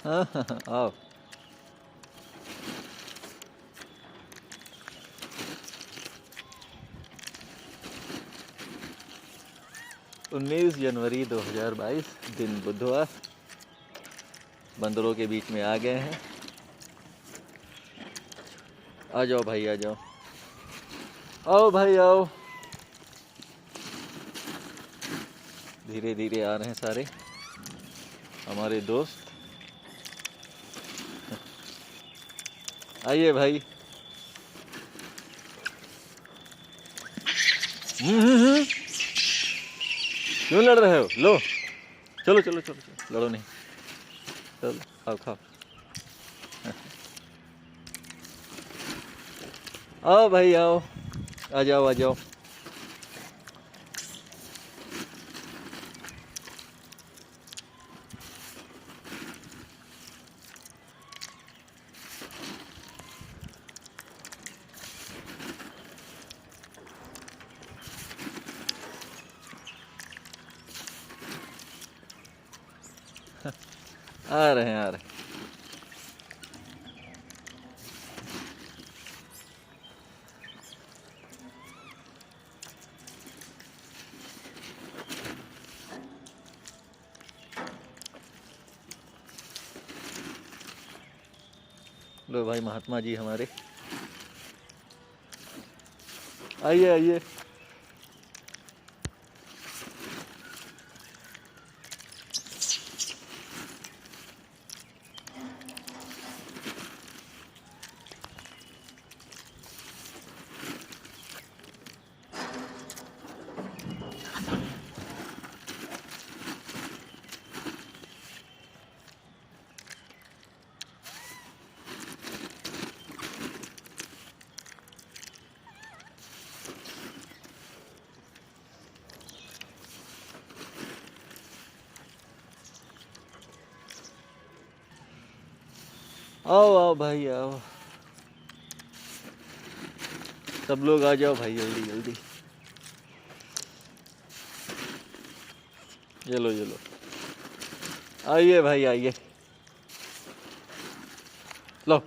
हाँ हाँ हाँ, आओ। 19 जनवरी 2022, दिन बुधवार। बंदरों के बीच में आ गए हैं। आ जाओ भाई, आ जाओ। आओ भाई आओ। धीरे धीरे आ रहे हैं सारे हमारे दोस्त। आइए भाई। हम्म। क्यों लड़ रहे हो? लो, चलो चलो चलो चलो, लड़ो नहीं। चलो खाओ खाओ। आओ भाई आओ। आ जाओ आ जाओ। आ रहे हैं आ रहे हैं। लो भाई, महात्मा जी हमारे। आइए आइए। आओ आओ भाई आओ। सब लोग आ जाओ भाई, जल्दी जल्दी। ये लो ये लो। आइए भाई आइए। लो।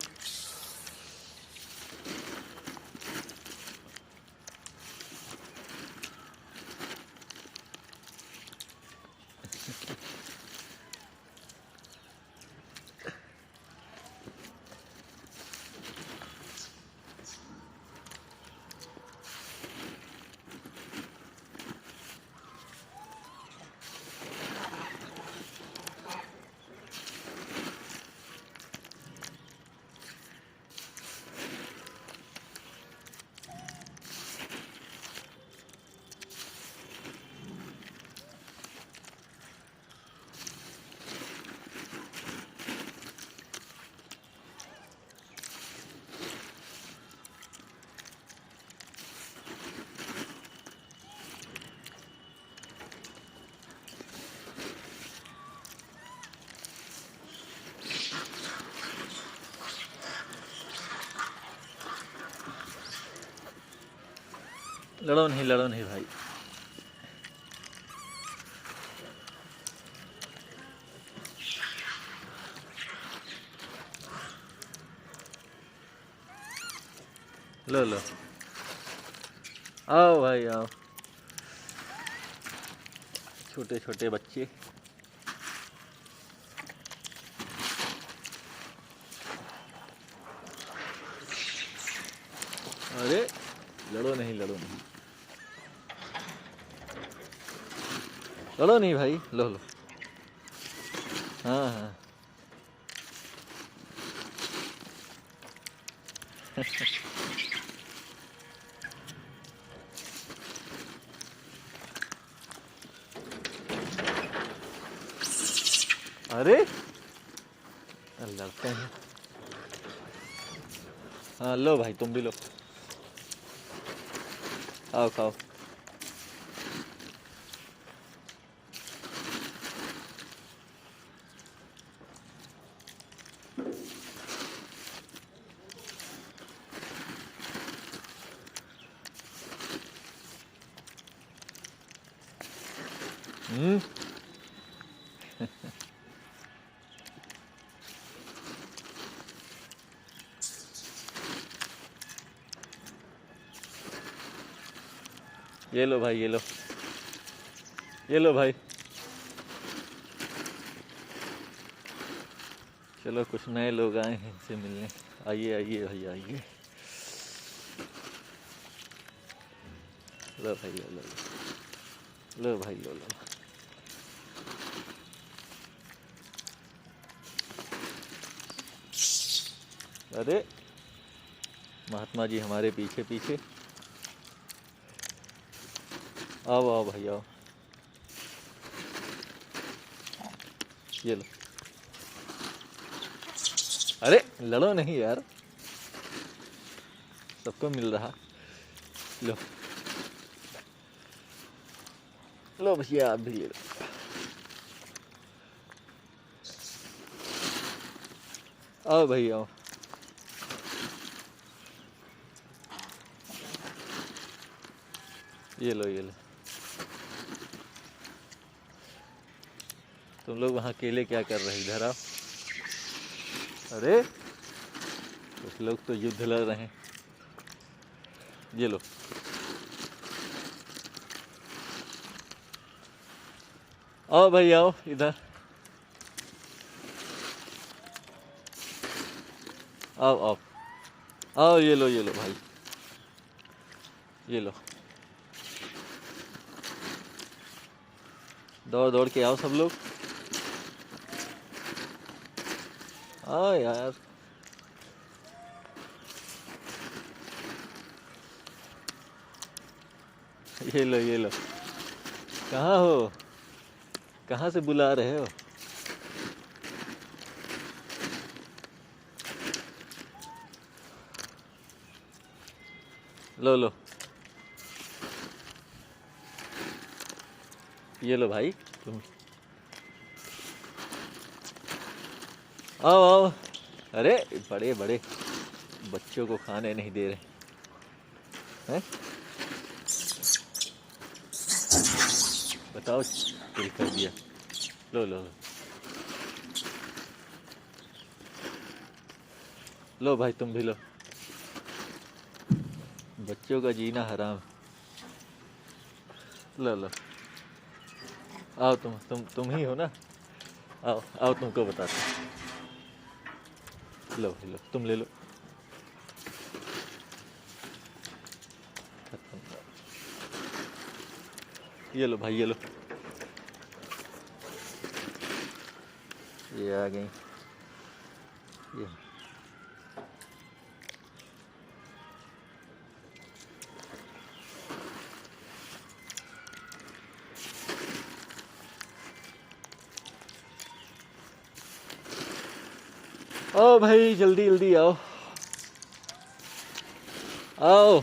लड़ो नहीं भाई। लो लो। आओ भाई आओ। छोटे छोटे बच्चे। अरे लड़ो नहीं लड़ो नहीं। लड़ो नहीं भाई, लो लो। हाँ हाँ। अरे लड़ते हैं। हाँ लो भाई, तुम भी लो। आओ खाओ। हम्म। ये लो भाई, ये लो, ये लो भाई। चलो कुछ नए लोग आए हैं, इनसे मिलने। आइए आइए भाई आइए। लो भाई लो लो लो भाई लो लो। अरे महात्मा जी हमारे पीछे पीछे। आओ आओ भाई आओ। ये लो। अरे लड़ो नहीं यार, सबको मिल रहा। लो लो भैया आप भी ले लो। आओ भाई आओ। ये लो ये लो। तुम लोग वहाँ अकेले क्या कर रहे, इधर आओ। अरे कुछ लोग तो युद्ध लड़ रहे हैं। ये लो। आओ भाई आओ इधर। आओ आओ आओ। ये लो भाई, ये लो। दौड़ दौड़ के आओ सब लोग। आओ यार। ये लो ये लो। कहाँ हो, कहाँ से बुला रहे हो? लो लो। ये लो भाई तुम। आओ आओ। अरे बड़े बड़े बच्चों को खाने नहीं दे रहे हैं। बताओ चोरी कर दिया। लो लो लो भाई तुम भी लो। बच्चों का जीना हराम। लो लो। आओ तुम ही हो ना। आओ आओ तुमको बताते। लो लो तुम ले लो। ये लो भाई ये लो। ये आ गई ये। आओ भाई जल्दी जल्दी आओ आओ।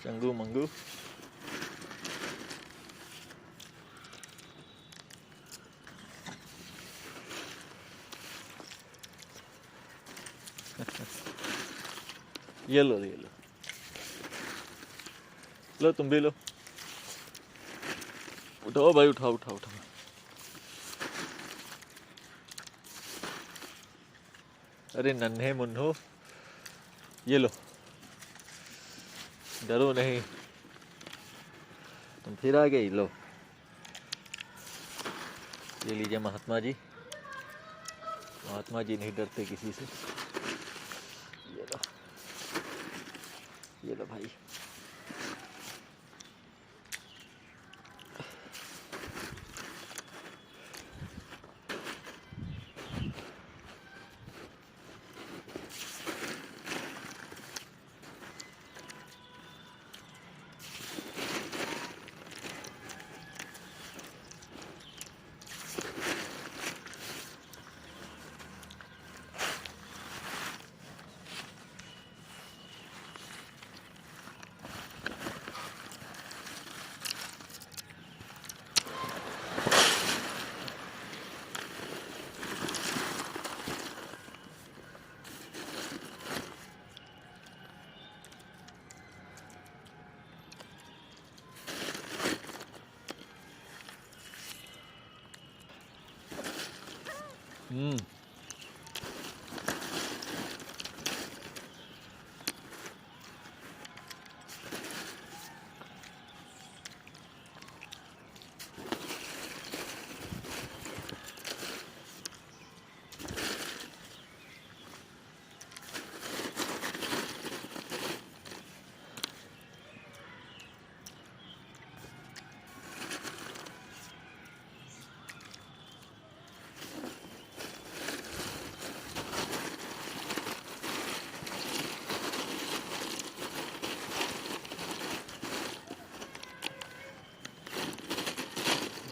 चंगू मंगू। ये लो ये लो। लो तुम भी लो। उठाओ भाई उठाओ उठाओ उठाओ। अरे नन्हे मुन्नो, ये लो। डरो नहीं। तुम फिर आ गई। लो ये लीजिए महात्मा जी। महात्मा जी नहीं डरते किसी से। ये लो भाई। हम्म।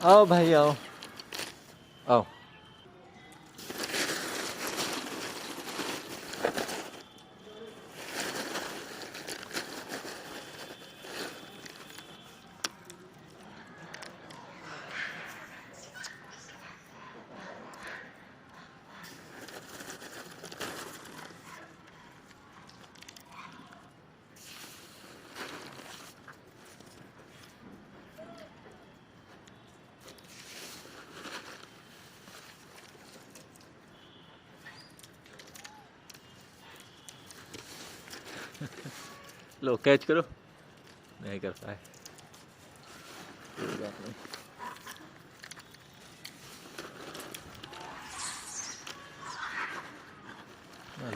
आओ भाई आओ आओ। लो कैच करो। नहीं कर पाए, कोई बात नहीं।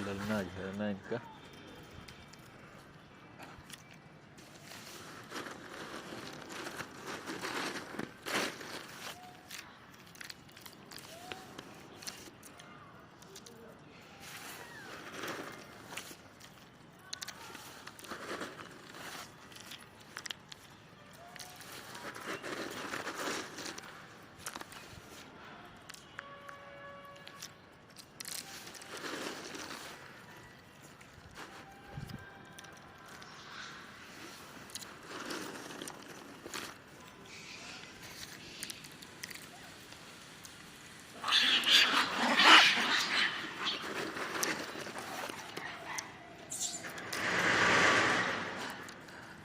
ललना झरना इनका।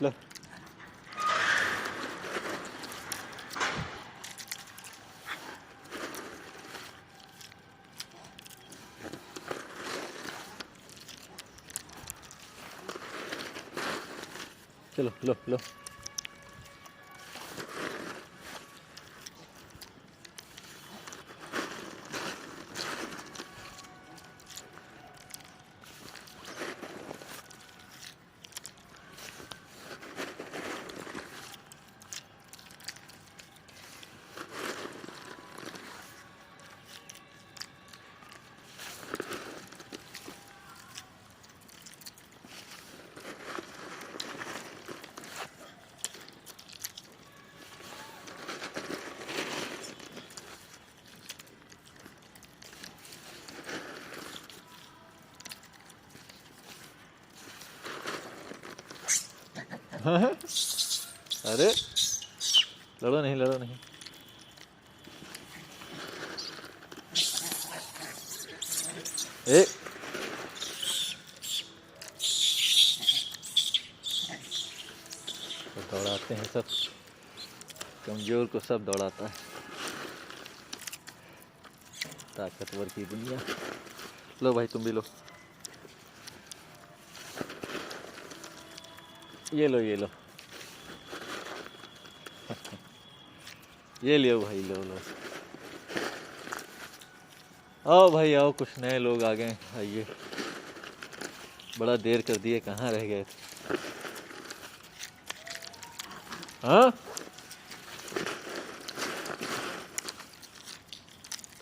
लो चलो लो लो। अरे लड़ो नहीं, लड़ो नहीं। ए तो दौड़ाते हैं सब, कमजोर को सब दौड़ाता है। ताकतवर की दुनिया। लो भाई तुम भी लो, ये लो ये लो। ये लियो भाई, लो लो। आओ भाई आओ, कुछ नए लोग आ गए, आइए। बड़ा देर कर दिए, कहाँ रह गए थे? हाँ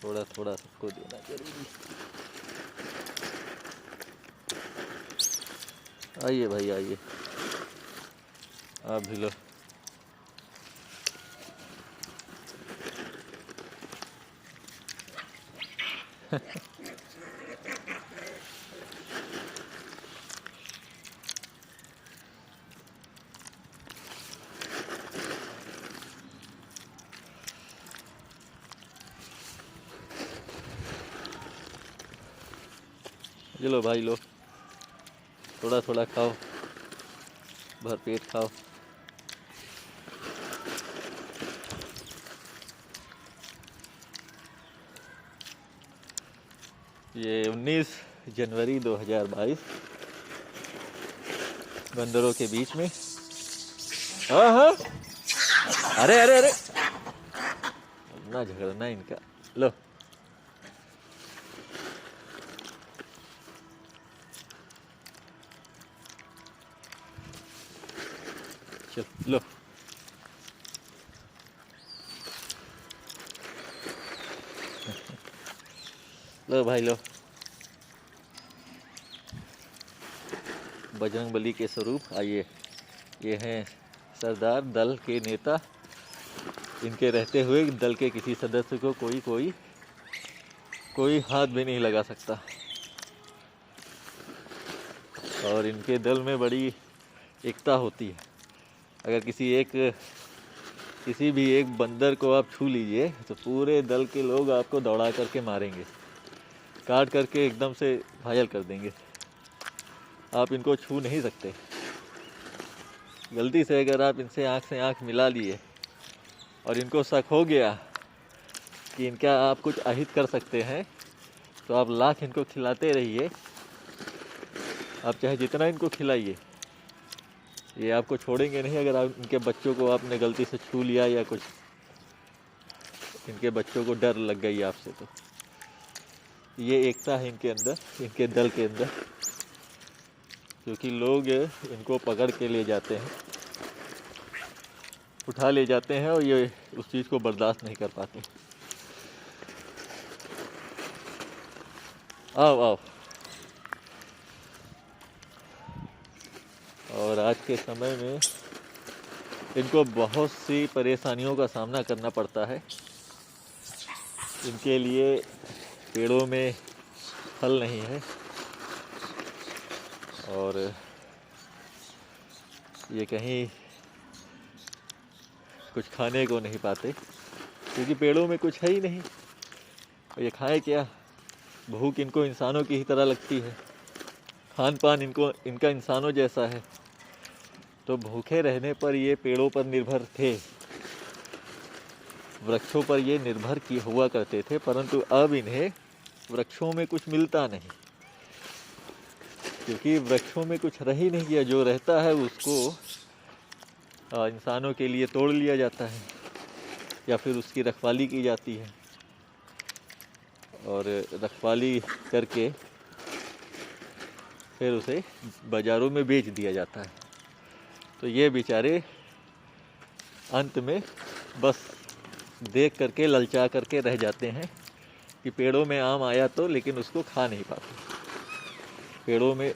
थोड़ा थोड़ा सबको देना जरूरी। आइए भाई आइए, आप भी लो। ये लो भाई लो, थोड़ा थोड़ा खाओ, भर पेट खाओ। ये 19 जनवरी 2022 बंदरों के बीच में। हाँ हाँ, अरे अरे अरे, ना झगड़ना इनका। लो चल लो, लो भाई लो। बजरंगबली के स्वरूप आइए, ये हैं सरदार, दल के नेता। इनके रहते हुए दल के किसी सदस्य को कोई हाथ भी नहीं लगा सकता। और इनके दल में बड़ी एकता होती है। अगर किसी भी एक बंदर को आप छू लीजिए तो पूरे दल के लोग आपको दौड़ा करके मारेंगे, काट करके एकदम से घायल कर देंगे। आप इनको छू नहीं सकते। गलती से अगर आप इनसे आँख से आँख मिला लिए और इनको शक हो गया कि इनका आप कुछ अहित कर सकते हैं, तो आप लाख इनको खिलाते रहिए। आप चाहे जितना इनको खिलाइए, ये आपको छोड़ेंगे नहीं। अगर आप इनके बच्चों को आपने गलती से छू लिया या कुछ इनके बच्चों को डर लग गई आपसे, तो ये एकता है इनके अंदर, इनके दल के अंदर। क्योंकि लोग इनको पकड़ के ले जाते हैं, उठा ले जाते हैं और ये उस चीज़ को बर्दाश्त नहीं कर पाते। आओ आओ। और आज के समय में इनको बहुत सी परेशानियों का सामना करना पड़ता है। इनके लिए पेड़ों में फल नहीं है और ये कहीं कुछ खाने को नहीं पाते, क्योंकि पेड़ों में कुछ है ही नहीं। ये खाए क्या? भूख इनको इंसानों की ही तरह लगती है, खान पान इनका इंसानों जैसा है। तो भूखे रहने पर ये पेड़ों पर निर्भर थे, वृक्षों पर ये निर्भर हुआ करते थे। परंतु अब इन्हें वृक्षों में कुछ मिलता नहीं, क्योंकि वृक्षों में कुछ रह ही नहीं गया। जो रहता है उसको इंसानों के लिए तोड़ लिया जाता है या फिर उसकी रखवाली की जाती है, और रखवाली करके फिर उसे बाज़ारों में बेच दिया जाता है। तो ये बेचारे अंत में बस देख करके ललचा करके रह जाते हैं कि पेड़ों में आम आया तो, लेकिन उसको खा नहीं पाते। पेड़ों में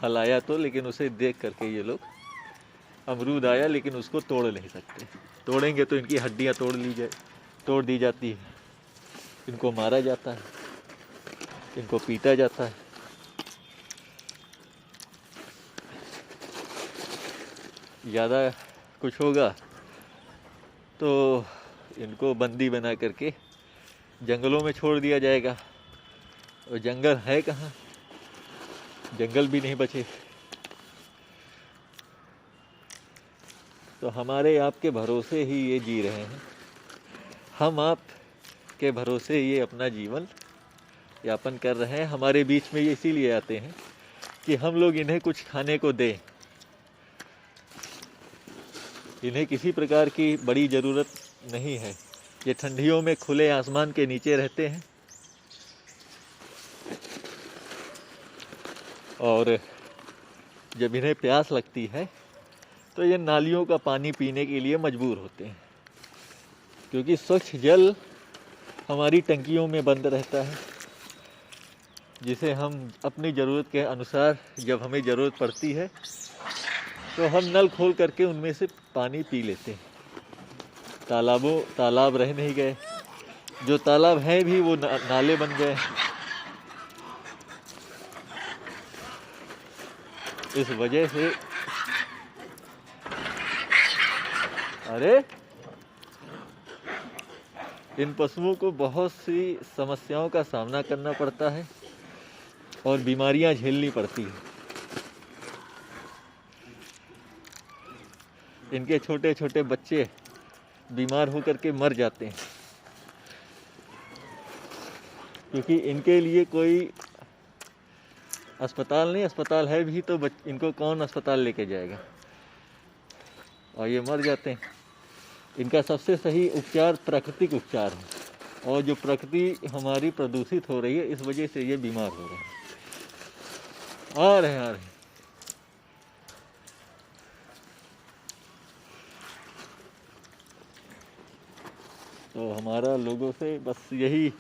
फल आया तो, लेकिन उसे देख करके ये लोग, अमरूद आया लेकिन उसको तोड़ नहीं सकते। तोड़ेंगे तो इनकी हड्डियां तोड़ दी जाती है, इनको मारा जाता है, इनको पीटा जाता है। ज़्यादा कुछ होगा तो इनको बंदी बना करके जंगलों में छोड़ दिया जाएगा, और जंगल है कहाँ? जंगल भी नहीं बचे। तो हमारे आपके भरोसे ही ये जी रहे हैं। हम आप के भरोसे ये अपना जीवन यापन कर रहे हैं। हमारे बीच में ये इसीलिए आते हैं कि हम लोग इन्हें कुछ खाने को दें। इन्हें किसी प्रकार की बड़ी ज़रूरत नहीं है। ये ठंडियों में खुले आसमान के नीचे रहते हैं और जब इन्हें प्यास लगती है तो ये नालियों का पानी पीने के लिए मजबूर होते हैं, क्योंकि स्वच्छ जल हमारी टंकियों में बंद रहता है, जिसे हम अपनी ज़रूरत के अनुसार जब हमें ज़रूरत पड़ती है तो हम नल खोल करके उनमें से पानी पी लेते हैं। तालाब रह नहीं गए, जो तालाब हैं भी वो नाले बन गए। इस वजह से अरे इन पशुओं को बहुत सी समस्याओं का सामना करना पड़ता है और बीमारियां झेलनी पड़ती है। इनके छोटे छोटे बच्चे बीमार होकर के मर जाते हैं। क्योंकि इनके लिए कोई अस्पताल नहीं, अस्पताल है भी तो इनको कौन अस्पताल लेके जाएगा, और ये मर जाते हैं। इनका सबसे सही उपचार प्राकृतिक उपचार है, और जो प्रकृति हमारी प्रदूषित हो रही है इस वजह से ये बीमार हो रहे हैं। आ रहे हैं। तो हमारा लोगों से बस यही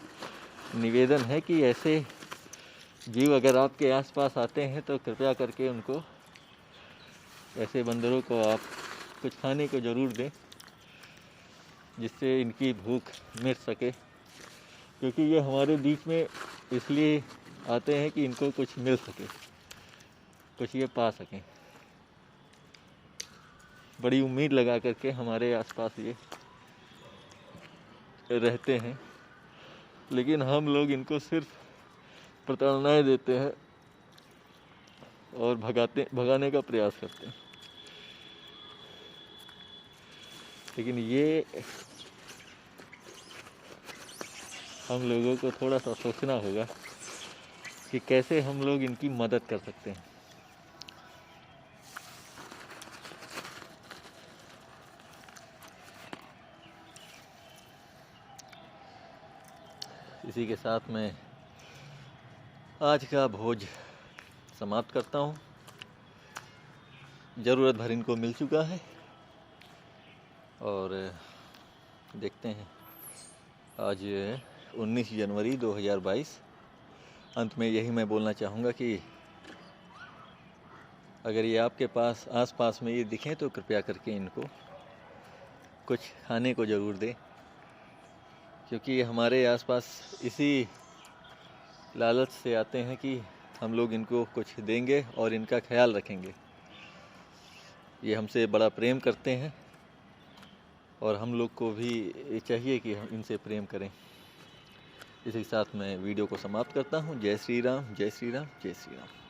निवेदन है कि ऐसे जीव अगर आपके आसपास आते हैं तो कृपया करके उनको, ऐसे बंदरों को आप कुछ खाने को ज़रूर दें, जिससे इनकी भूख मिट सके। क्योंकि ये हमारे बीच में इसलिए आते हैं कि इनको कुछ मिल सके, कुछ ये पा सकें। बड़ी उम्मीद लगा करके हमारे आसपास ये रहते हैं, लेकिन हम लोग इनको सिर्फ प्रताड़नाएं देते हैं और भगाने का प्रयास करते हैं। लेकिन ये हम लोगों को थोड़ा सा सोचना होगा कि कैसे हम लोग इनकी मदद कर सकते हैं। इसी के साथ मैं आज का भोज समाप्त करता हूँ। ज़रूरत भर इनको मिल चुका है, और देखते हैं। आज 19 जनवरी 2022। अंत में यही मैं बोलना चाहूँगा कि अगर ये आपके आस-पास में ये दिखें तो कृपया करके इनको कुछ खाने को ज़रूर दें, क्योंकि ये हमारे आसपास इसी लालच से आते हैं कि हम लोग इनको कुछ देंगे और इनका ख्याल रखेंगे। ये हमसे बड़ा प्रेम करते हैं, और हम लोग को भी चाहिए कि हम इनसे प्रेम करें। इसी के साथ मैं वीडियो को समाप्त करता हूँ। जय श्री राम, जय श्री राम, जय श्री राम।